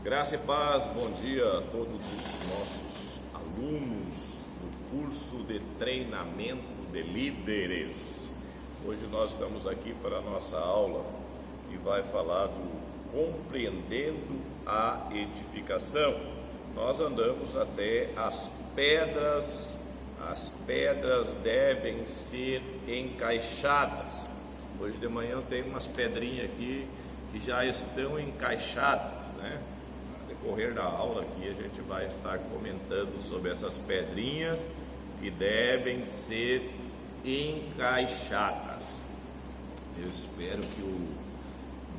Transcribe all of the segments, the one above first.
Graça e paz, bom dia a todos os nossos alunos do curso de treinamento de líderes. Hoje nós estamos aqui para a nossa aula que vai falar do compreendendo a edificação. Nós andamos até as pedras devem ser encaixadas. Hoje de manhã eu tenho umas pedrinhas aqui que já estão encaixadas, né? No decorrer da aula aqui a gente vai estar comentando sobre essas pedrinhas que devem ser encaixadas. Eu espero que o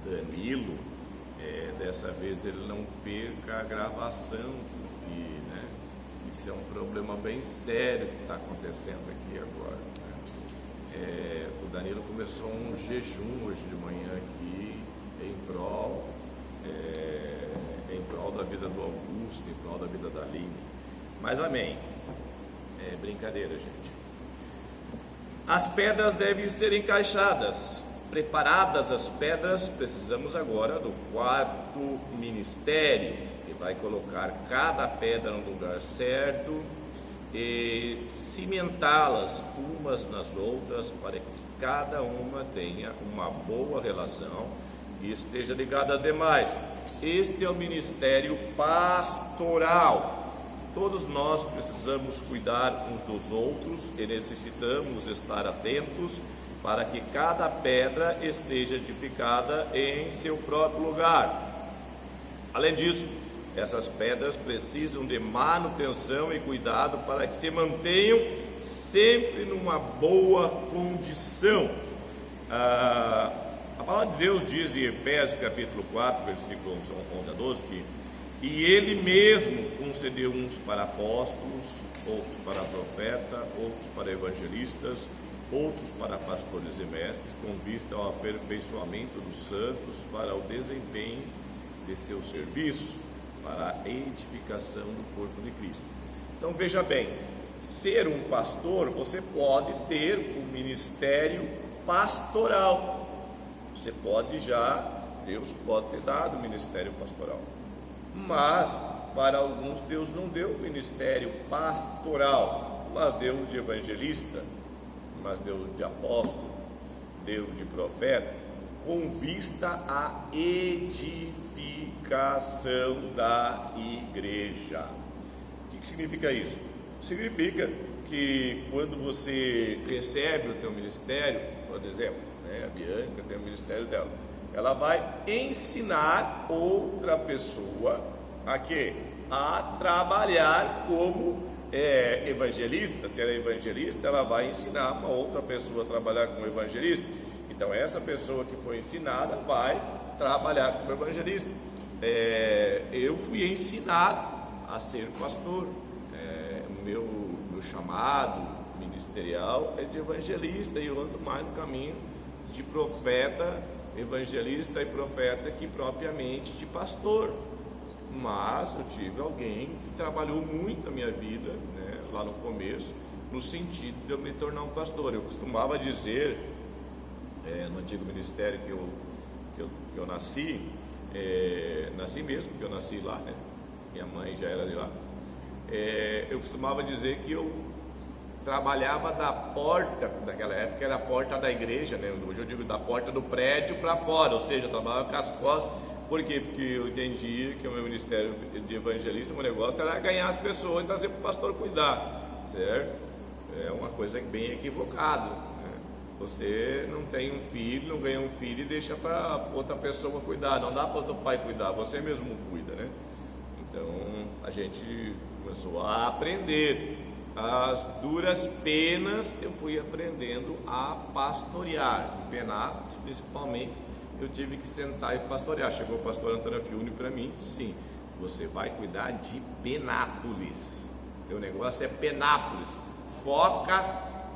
Danilo, dessa vez ele não perca a gravação, porque, né, isso é um problema bem sério que está acontecendo aqui agora, né? O Danilo começou um jejum hoje de manhã aqui em prol da vida do Augusto, em prol da vida da Aline. Mas amém. É brincadeira, gente. As pedras devem ser encaixadas. Preparadas as pedras, precisamos agora do quarto ministério, que vai colocar cada pedra no lugar certo e cimentá-las umas nas outras para que cada uma tenha uma boa relação e esteja ligada às demais. Este é o ministério pastoral. Todos nós precisamos cuidar uns dos outros e necessitamos estar atentos para que cada pedra esteja edificada em seu próprio lugar. Além disso, essas pedras precisam de manutenção e cuidado para que se mantenham sempre numa boa condição. A palavra de Deus diz em Efésios capítulo 4, versículos 11 a 12, que e Ele mesmo concedeu uns para apóstolos, outros para profetas, outros para evangelistas, outros para pastores e mestres, com vista ao aperfeiçoamento dos santos para o desempenho de seu serviço, para a edificação do corpo de Cristo. Então veja bem, ser um pastor, você pode ter um ministério pastoral. Você pode Deus pode ter dado o ministério pastoral. Mas para alguns Deus não deu o ministério pastoral, mas deu de evangelista, mas deu de apóstolo, deu de profeta, com vista à edificação da igreja. O que significa isso? Significa que quando você recebe o teu ministério, por exemplo, né, a Bianca tem o ministério dela, ela vai ensinar outra pessoa a quê? A trabalhar como evangelista. Se ela é evangelista, ela vai ensinar uma outra pessoa a trabalhar como evangelista. Então essa pessoa que foi ensinada vai trabalhar como evangelista. Eu fui ensinado a ser pastor. O meu chamado ministerial é de evangelista e eu ando mais no caminho de profeta, evangelista e profeta que propriamente de pastor. Mas eu tive alguém que trabalhou muito na minha vida, né, lá no começo, no sentido de eu me tornar um pastor. Eu costumava dizer, no antigo ministério que eu nasci, nasci mesmo, porque eu nasci lá, né? Minha mãe já era de lá. Eu costumava dizer que eu trabalhava da porta, naquela época era a porta da igreja, né? Hoje eu digo da porta do prédio para fora, ou seja, eu trabalhava com as costas. Por quê? Porque eu entendia que o meu ministério de evangelista, o meu negócio era ganhar as pessoas e trazer para o pastor cuidar, certo? É uma coisa bem equivocada, né? Você não tem um filho, não ganha um filho e deixa para outra pessoa cuidar, não dá para outro pai cuidar, você mesmo cuida, né? Então a gente começou a aprender. As duras penas eu fui aprendendo a pastorear, em Penápolis principalmente. Eu tive que sentar e pastorear. Chegou o pastor Antônio Fiune para mim e disse: sim, você vai cuidar de Penápolis. Teu negócio é Penápolis. Foca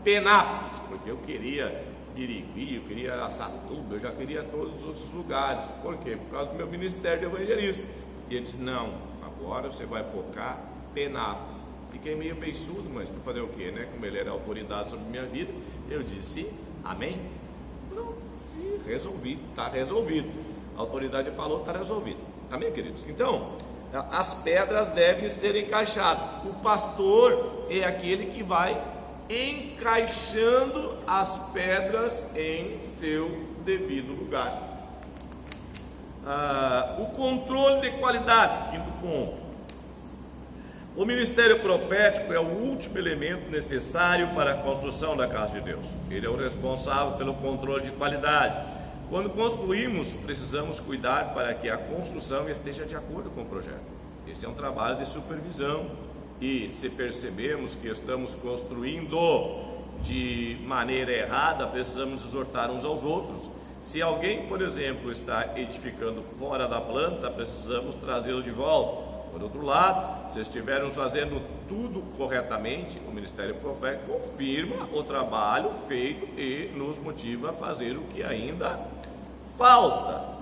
Penápolis. Porque eu queria Birigui, eu queria Araçatuba, eu já queria todos os outros lugares. Por quê? Por causa do meu ministério de evangelista. E ele disse: não, agora você vai focar Penápolis. Fiquei meio beiçudo, mas para fazer o quê, né? Como ele era autoridade sobre minha vida, eu disse: amém. Não, e resolvi, está resolvido. A autoridade falou, está resolvido. Amém, queridos? Então, as pedras devem ser encaixadas. O pastor é aquele que vai encaixando as pedras em seu devido lugar. O controle de qualidade, quinto ponto. O ministério profético é o último elemento necessário para a construção da casa de Deus. Ele é o responsável pelo controle de qualidade. Quando construímos, precisamos cuidar para que a construção esteja de acordo com o projeto. Esse é um trabalho de supervisão. E se percebemos que estamos construindo de maneira errada, precisamos exortar uns aos outros. Se alguém, por exemplo, está edificando fora da planta, precisamos trazê-lo de volta. Por outro lado, se estivermos fazendo tudo corretamente, o ministério profético confirma o trabalho feito e nos motiva a fazer o que ainda falta.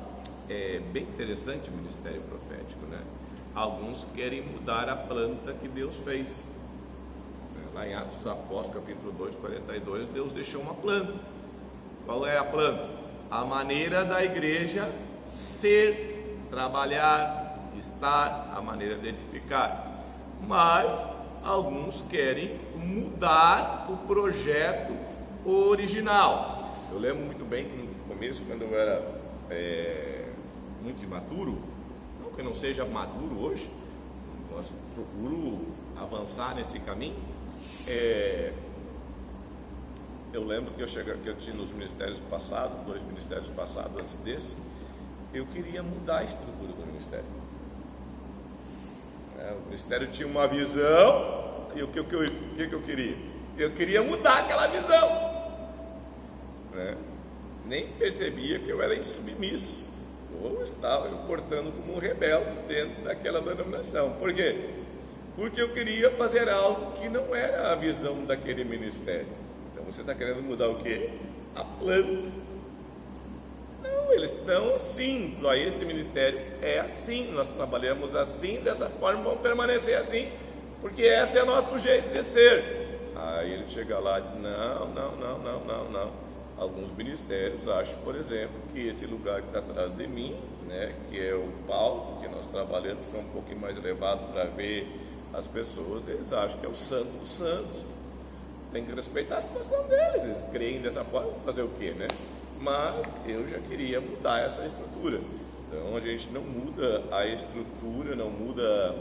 É bem interessante o ministério profético, né? Alguns querem mudar a planta que Deus fez. Lá em Atos dos Apóstolos, capítulo 2, 42, Deus deixou uma planta. Qual é a planta? A maneira da igreja ser, trabalhar, estar, a maneira de edificar. Mas alguns querem mudar o projeto original. Eu lembro muito bem que no começo, quando eu era muito imaturo, não que eu não seja maduro hoje, mas procuro avançar nesse caminho. Eu lembro que eu tinha nos ministérios passados, 2 ministérios passados antes desse, eu queria mudar a estrutura do ministério. O ministério tinha uma visão, e o que eu queria? Eu queria mudar aquela visão. Nem percebia que eu era insubmisso, ou estava eu portando como um rebelde dentro daquela denominação. Por quê? Porque eu queria fazer algo que não era a visão daquele ministério. Então você está querendo mudar o quê? A planta. Não, eles estão assim, só este ministério é assim, nós trabalhamos assim, dessa forma, vamos permanecer assim, porque esse é o nosso jeito de ser. Aí ele chega lá e diz, não. Alguns ministérios acham, por exemplo, que esse lugar que está atrás de mim, né, que é o palco, que nós trabalhamos, fica um pouquinho mais elevado para ver as pessoas, eles acham que é o santo dos santos. Tem que respeitar a situação deles, eles creem dessa forma, fazer o quê, né? Mas eu já queria mudar essa estrutura. Então a gente não muda a estrutura, não muda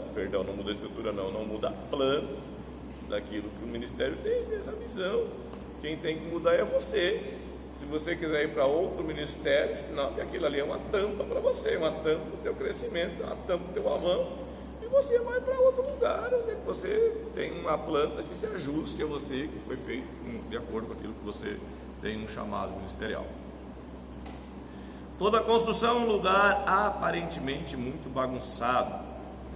a planta daquilo que o ministério tem, dessa visão. Quem tem que mudar é você. Se você quiser ir para outro ministério, sinal que aquilo ali é uma tampa para você, uma tampa do teu crescimento, uma tampa do teu avanço, e você vai para outro lugar onde você tem uma planta que se ajuste a você, que foi feito de acordo com aquilo que você tem um chamado ministerial. Toda construção é um lugar aparentemente muito bagunçado,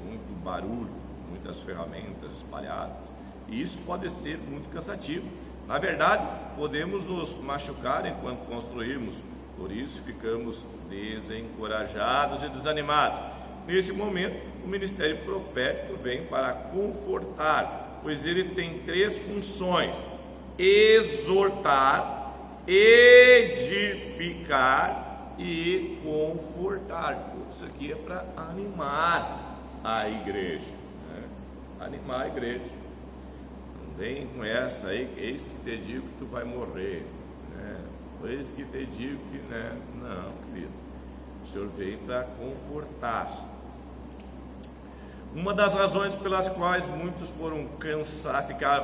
muito barulho, muitas ferramentas espalhadas, e isso pode ser muito cansativo. Na verdade, podemos nos machucar enquanto construímos, por isso ficamos desencorajados e desanimados. Nesse momento, o ministério profético vem para confortar, pois ele tem 3 funções: exortar, edificar e confortar. Isso aqui é para animar a igreja, né? Animar a igreja. Vem com essa aí, eis que te digo que tu vai morrer, né? Eis que te digo que, né? Não, querido, o Senhor veio para confortar. Uma das razões pelas quais muitos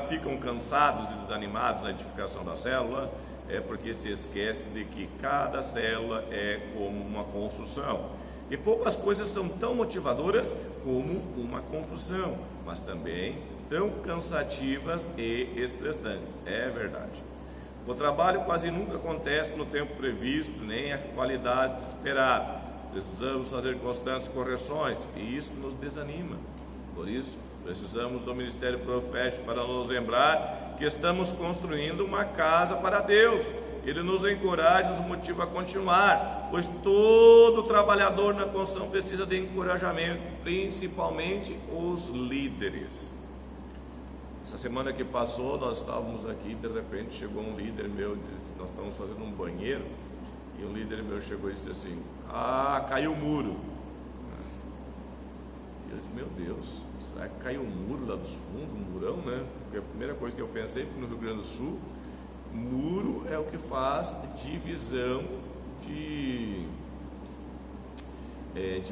ficam cansados e desanimados na edificação da célula é porque se esquecem de que cada célula é como uma construção. E poucas coisas são tão motivadoras como uma construção, mas também tão cansativas e estressantes. É verdade. O trabalho quase nunca acontece no tempo previsto, nem a qualidade esperada. Precisamos fazer constantes correções e isso nos desanima. Por isso, precisamos do ministério profético para nos lembrar que estamos construindo uma casa para Deus. Ele nos encoraja, nos motiva a continuar, pois todo trabalhador na construção precisa de encorajamento, principalmente os líderes. Essa semana que passou, nós estávamos aqui, de repente chegou um líder meu, disse, nós estamos fazendo um banheiro, E um líder meu chegou e disse assim: caiu o muro. E eu disse: meu Deus, será que caiu um muro lá dos fundos, um murão, né? Porque a primeira coisa que eu pensei no Rio Grande do Sul, muro é o que faz divisão de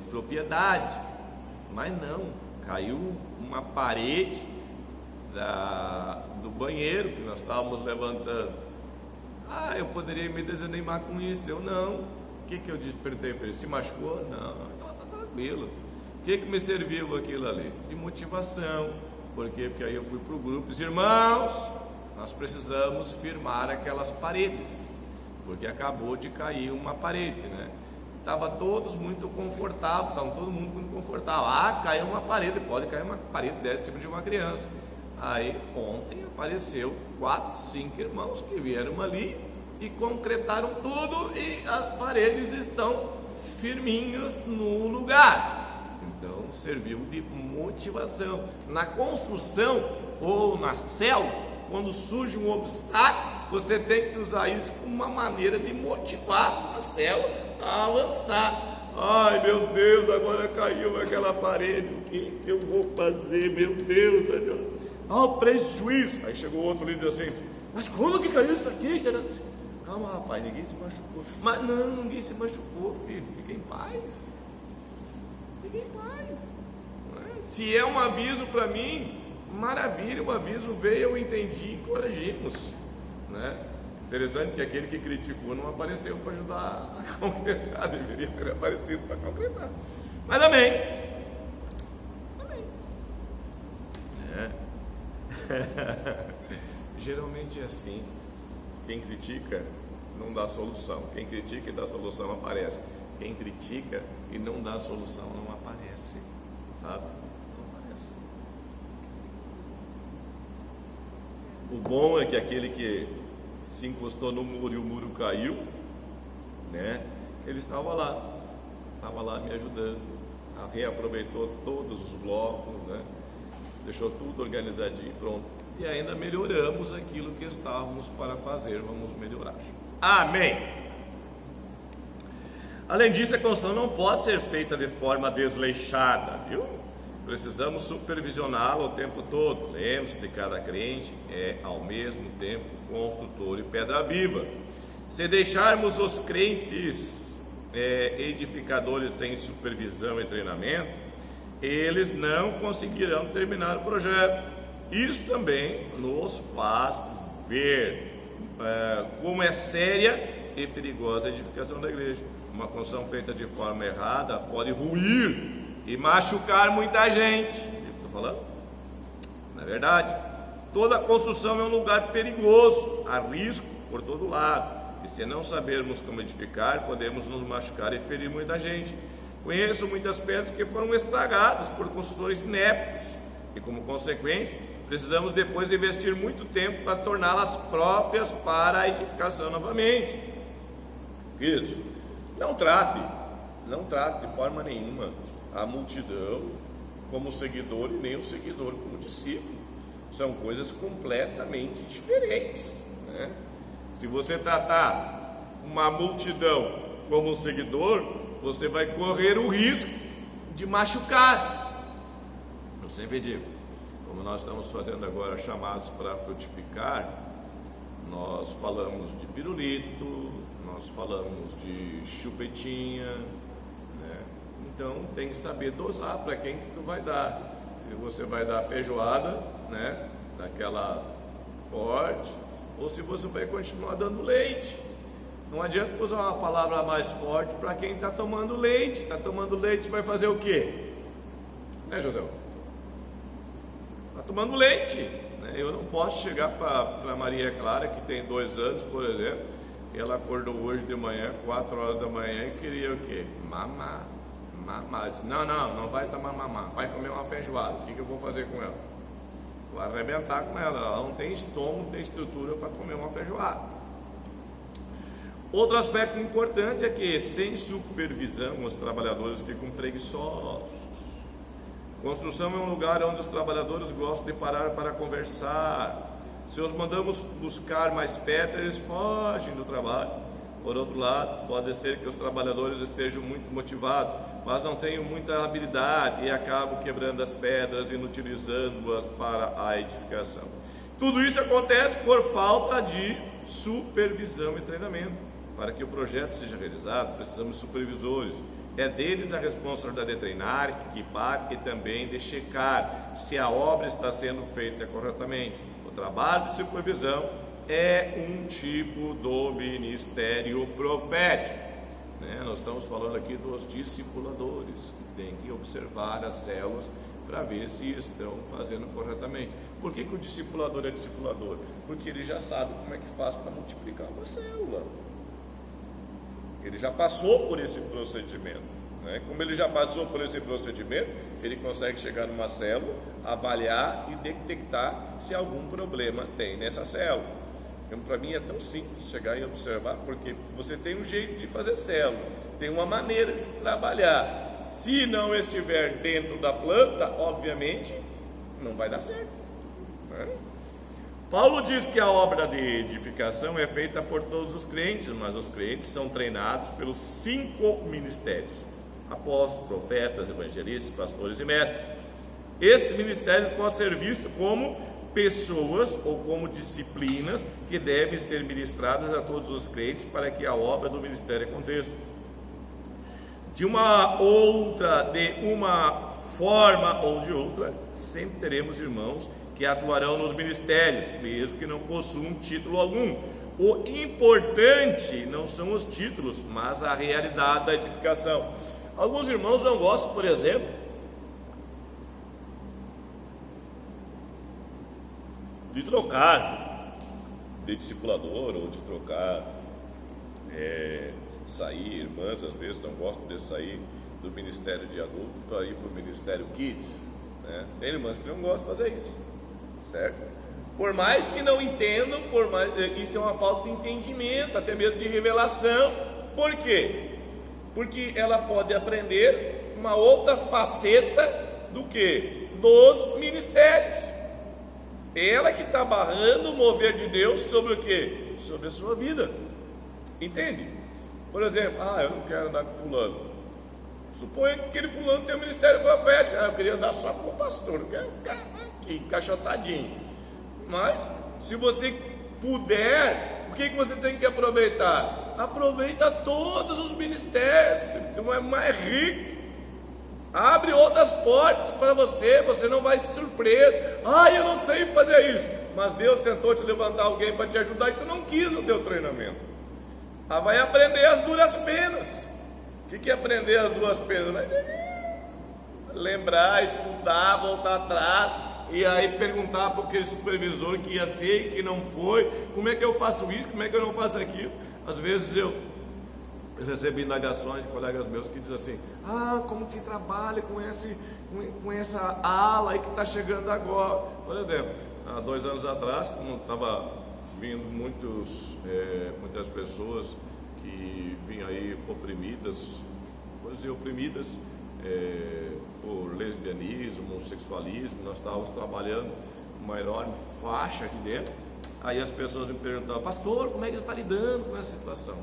propriedade. Mas não, caiu uma parede do banheiro que nós estávamos levantando. Eu poderia me desanimar com isso. Eu não. O que eu perguntei para ele? Se machucou? Não, então está tranquilo. O que me serviu aquilo ali? De motivação. Por quê? Porque aí eu fui para o grupo e disse: irmãos, nós precisamos firmar aquelas paredes, porque acabou de cair uma parede, né? Estava todos muito confortáveis, estavam todo mundo muito confortável. Caiu uma parede, pode cair uma parede desse tipo de uma criança. Aí ontem apareceu 4, 5 irmãos que vieram ali e concretaram tudo, e as paredes estão firminhas no lugar. Então serviu de motivação. Na construção ou na célula, quando surge um obstáculo, você tem que usar isso como uma maneira de motivar a célula a avançar. Ai meu Deus, agora caiu aquela parede, o que eu vou fazer? Meu Deus, prejuízo. Aí chegou outro líder assim: mas como que caiu isso aqui? Calma, rapaz, ninguém se machucou. Mas não, ninguém se machucou, filho, fica em paz. Fica em paz. Se é um aviso para mim, maravilha, o aviso veio, eu entendi e corrigimos, né? Interessante que aquele que criticou não apareceu para ajudar a concretar, deveria ter aparecido para concretar. Mas amém. Geralmente é assim. Quem critica não dá solução. Quem critica e dá solução aparece. Quem critica e não dá solução não aparece, sabe? Não aparece. O bom é que aquele que se encostou no muro e o muro caiu, né? Ele estava lá me ajudando, reaproveitou todos os blocos, né? Deixou tudo organizadinho, pronto. E ainda melhoramos aquilo que estávamos para fazer, vamos melhorar. Amém! Além disso, a construção não pode ser feita de forma desleixada, viu? Precisamos supervisioná-la o tempo todo. Lembre-se de cada crente é, ao mesmo tempo, construtor e pedra viva. Se deixarmos os crentes edificadores sem supervisão e treinamento, eles não conseguirão terminar o projeto. Isso também nos faz ver como é séria e perigosa a edificação da igreja. Uma construção feita de forma errada pode ruir e machucar muita gente. Estou falando? Não é verdade? Toda construção é um lugar perigoso, há risco por todo lado. E se não sabermos como edificar, podemos nos machucar e ferir muita gente. Conheço muitas pedras que foram estragadas por construtores ineptos. E como consequência, precisamos depois investir muito tempo para torná-las próprias para a edificação novamente. Isso. Não trate de forma nenhuma a multidão como seguidor e nem o seguidor como discípulo. São coisas completamente diferentes, né? Se você tratar uma multidão como um seguidor, você vai correr o risco de machucar. Eu sempre digo, como nós estamos fazendo agora chamados para frutificar, nós falamos de pirulito, nós falamos de chupetinha, né? Então tem que saber dosar para quem que tu vai dar. Se você vai dar feijoada, né, daquela forte, ou se você vai continuar dando leite. Não adianta usar uma palavra mais forte para quem está tomando leite. Está tomando leite, vai fazer o quê? Né, José? Está tomando leite, né? Eu não posso chegar para Maria Clara, que tem 2 anos, por exemplo, e ela acordou hoje de manhã, 4 horas da manhã, e queria o quê? Mamar. Disse, não vai tomar mamar, vai comer uma feijoada. O que eu vou fazer com ela? Vou arrebentar com ela. Ela não tem estômago, não tem estrutura para comer uma feijoada. Outro aspecto importante é que sem supervisão os trabalhadores ficam preguiçosos. Construção é um lugar onde os trabalhadores gostam de parar para conversar. Se os mandamos buscar mais perto, eles fogem do trabalho. Por outro lado, pode ser que os trabalhadores estejam muito motivados, mas não tenham muita habilidade e acabam quebrando as pedras, inutilizando-as para a edificação. Tudo isso acontece por falta de supervisão e treinamento. Para que o projeto seja realizado, precisamos de supervisores. É deles a responsabilidade de treinar, equipar e também de checar se a obra está sendo feita corretamente. O trabalho de supervisão é um tipo do ministério profético. Nós estamos falando aqui dos discipuladores, que têm que observar as células para ver se estão fazendo corretamente. Por que o discipulador é discipulador? Porque ele já sabe como é que faz para multiplicar uma célula. Ele já passou por esse procedimento. Como ele já passou por esse procedimento, ele consegue chegar numa célula, avaliar e detectar se algum problema tem nessa célula. Então, para mim é tão simples chegar e observar, porque você tem um jeito de fazer célula, tem uma maneira de se trabalhar. Se não estiver dentro da planta, obviamente, não vai dar certo. Paulo diz que a obra de edificação é feita por todos os crentes, mas os crentes são treinados pelos 5 ministérios: apóstolos, profetas, evangelistas, pastores e mestres. Esses ministérios podem ser vistos como pessoas ou como disciplinas que devem ser ministradas a todos os crentes para que a obra do ministério aconteça. De uma forma ou de outra, sempre teremos irmãos que atuarão nos ministérios, mesmo que não possuam título algum. O importante não são os títulos, mas a realidade da edificação. Alguns irmãos não gostam, por exemplo, de trocar de discipulador ou de trocar, sair, irmãs às vezes não gostam de sair do ministério de adulto para ir para o ministério kids, Tem irmãs que não gostam de fazer isso, certo? Por mais que não entendam, isso é uma falta de entendimento, até mesmo de revelação. Por quê? Porque ela pode aprender uma outra faceta do que? Dos ministérios. Ela que está barrando o mover de Deus sobre o quê? Sobre a sua vida. Entende? Por exemplo, eu não quero andar com fulano. Suponha que aquele fulano tem um ministério profético. Eu queria andar só com o pastor, não quero ficar aqui encaixotadinho. Mas, se você puder, o que você tem que aproveitar? Aproveita todos os ministérios, você é mais rico. Abre outras portas para você, você não vai se surpreender. Eu não sei fazer isso. Mas Deus tentou te levantar alguém para te ajudar e tu não quis o teu treinamento. Vai aprender as duras penas. O que é aprender as duras penas? Vai lembrar, estudar, voltar atrás e aí perguntar para aquele supervisor que ia ser e que não foi. Como é que eu faço isso? Como é que eu não faço aquilo? Às vezes eu recebi indagações de colegas meus que dizem assim: como que trabalha com essa ala aí que está chegando agora? Por exemplo, há 2 anos atrás, como estava vindo muitas pessoas que vinham aí oprimidas por lesbianismo, homossexualismo, nós estávamos trabalhando uma enorme faixa aqui dentro. Aí as pessoas me perguntavam: pastor, como é que ele está lidando com essa situação?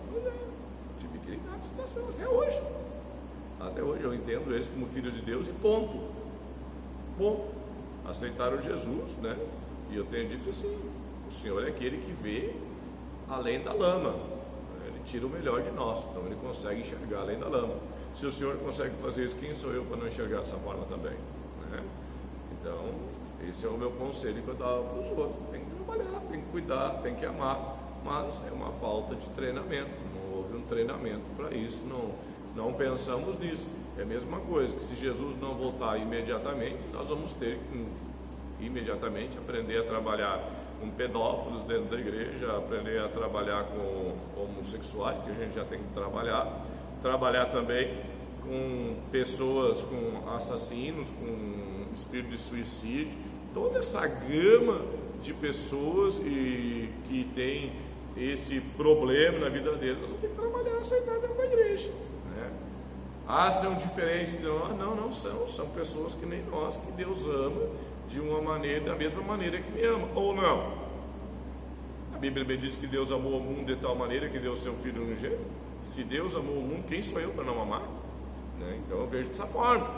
Tive que lidar com a situação até hoje eu entendo eles como filhos de Deus e ponto. Aceitaram Jesus, e eu tenho dito assim: o Senhor é aquele que vê além da lama, Ele tira o melhor de nós, então Ele consegue enxergar além da lama. Se o Senhor consegue fazer isso, quem sou eu para não enxergar dessa forma também? Então, esse é o meu conselho que eu dava para os outros: tem que trabalhar, tem que cuidar, tem que amar, mas é uma falta de treinamento, não houve um treinamento para isso, não pensamos nisso. É a mesma coisa, que se Jesus não voltar imediatamente, nós vamos ter que imediatamente aprender a trabalhar com pedófilos dentro da igreja, aprender a trabalhar com homossexuais, que a gente já tem que trabalhar também com pessoas, com assassinos, com espírito de suicídio, toda essa gama de pessoas que tem esse problema na vida deles. Nós vamos ter que trabalhar, aceitar dentro da igreja, são diferentes de nós? Não são pessoas que nem nós, que Deus ama da mesma maneira que me ama, ou não? A Bíblia me diz que Deus amou o mundo de tal maneira que deu o seu Filho unigênito. Se Deus amou o mundo, quem sou eu para não amar? Né? Então eu vejo dessa forma.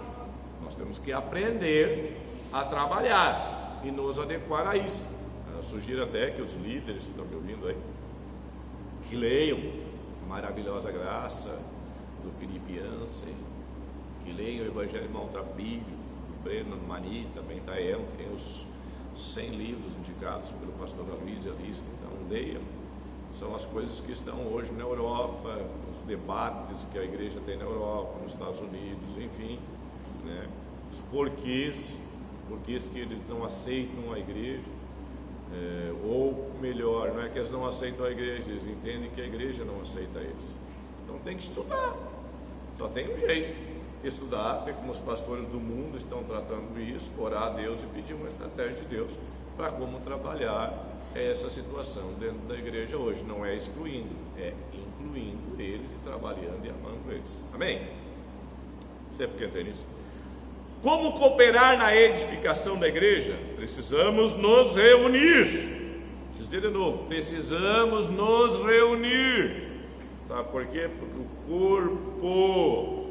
Nós temos que aprender a trabalhar e nos adequar a isso. Eu sugiro até que os líderes que estão me ouvindo aí, que leiam a maravilhosa graça do Felipe Jansen, que leiam o Evangelho Maltrapilho, do Breno Mani, também está ele, que tem os 100 livros indicados pelo pastor Luiz Alice. Então leiam. São as coisas que estão hoje na Europa, os debates que a igreja tem na Europa, nos Estados Unidos, enfim, né? Os porquês que eles não aceitam a igreja, ou melhor, não é que eles não aceitam a igreja, eles entendem que a igreja não aceita eles. Então tem que estudar, só tem um jeito: estudar, ver como os pastores do mundo estão tratando isso, orar a Deus e pedir uma estratégia de Deus para como trabalhar essa situação dentro da igreja hoje. Não é excluindo, é incluindo eles e trabalhando e amando eles. Amém? Você porque entra nisso? Como cooperar na edificação da igreja? Precisamos nos reunir. Deixa eu dizer de novo: precisamos nos reunir. Sabe por quê? Porque o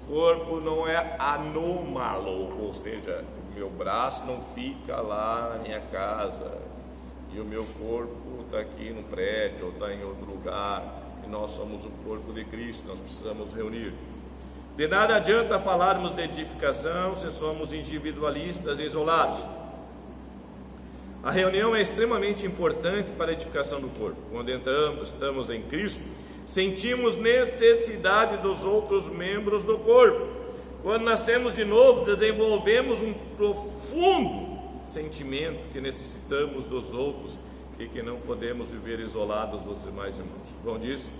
corpo não é anômalo, ou seja, o meu braço não fica lá na minha casa e o meu corpo está aqui no prédio ou está em outro lugar, e nós somos o corpo de Cristo. Nós precisamos reunir. De nada adianta falarmos de edificação se somos individualistas e isolados. A reunião é extremamente importante para a edificação do corpo. Quando estamos em Cristo, sentimos necessidade dos outros membros do corpo. Quando nascemos de novo, desenvolvemos um profundo sentimento que necessitamos dos outros e que não podemos viver isolados dos demais irmãos. João disse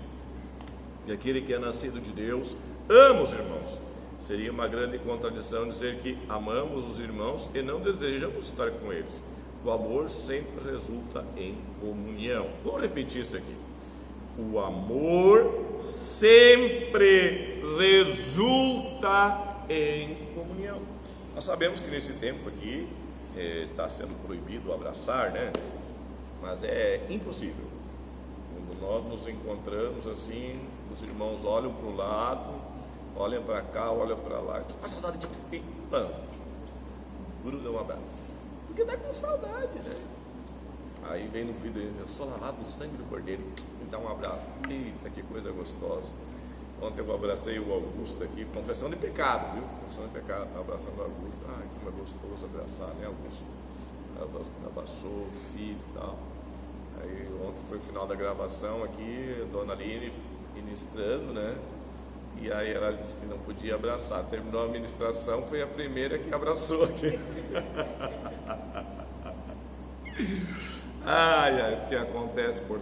que aquele que é nascido de Deus ama os irmãos. Seria uma grande contradição dizer que amamos os irmãos e não desejamos estar com eles. O amor sempre resulta em comunhão. Vou repetir isso aqui: o amor sempre resulta em comunhão. Nós sabemos que nesse tempo aqui está sendo proibido abraçar, né? Mas é impossível. Quando nós nos encontramos assim, os irmãos olham para o lado, olham para cá, olham para lá. Estou com saudade de ti. Gruda um abraço. Porque está com saudade, né? Aí vem no vídeo e diz: sou lavado no sangue do Cordeiro. Me dá um abraço. Eita, que coisa gostosa. Ontem eu abracei o Augusto aqui, confessão de pecado, viu? Confessão de pecado, abraçando o Augusto. Ai, como é gostoso abraçar, né, Augusto? Abraçou o filho e tal. Aí ontem foi o final da gravação aqui, a dona Aline ministrando, né? E aí ela disse que não podia abraçar. Terminou a ministração, foi a primeira que abraçou aqui. Ai, o que acontece por